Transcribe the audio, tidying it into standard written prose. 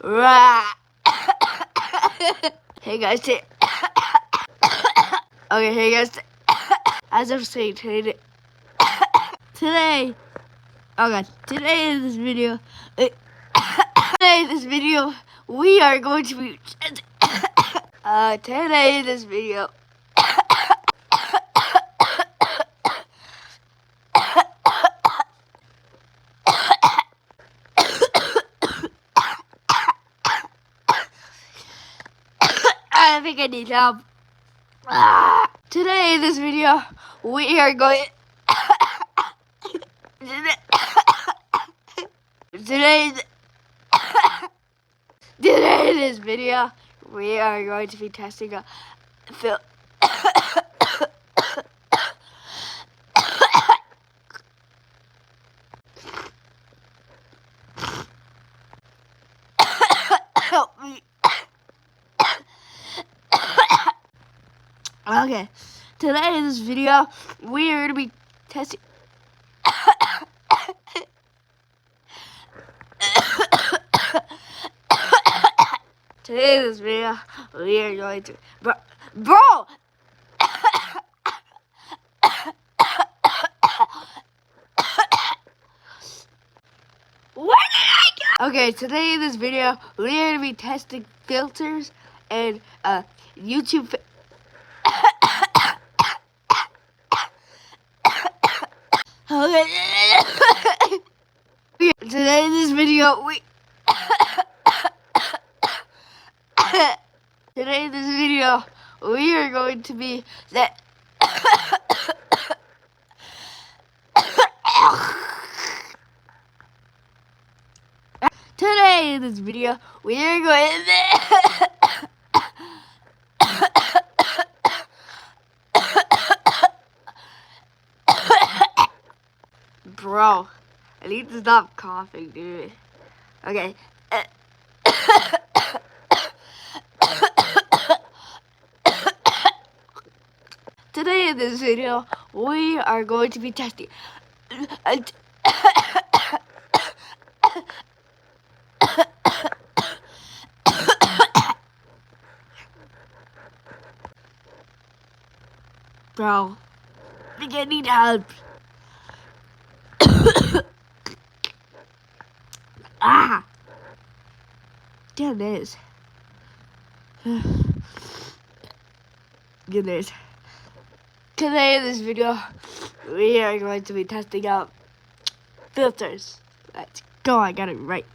Hey guys, okay, hey guys, as I was saying today, oh god, today in this video, we are going to be, today in this video, I think I need help. Today in this video, we are going. Today in this video, we are going to be testing a film. Help me. Okay, today in this video, we are going to be testing. Today in this video, we are going to, bro. Where did I go? Okay, today in this video, we are going to be testing filters and YouTube. Today in this video, today in this video, we are going to be that. Today in this video, we are going Bro, I need to stop coughing, dude. Okay. Today in this video, we are going to be testing. Bro, I think I need help. Damn this. Goodness. Today in this video, we are going to be testing out filters. Let's go, I got it right.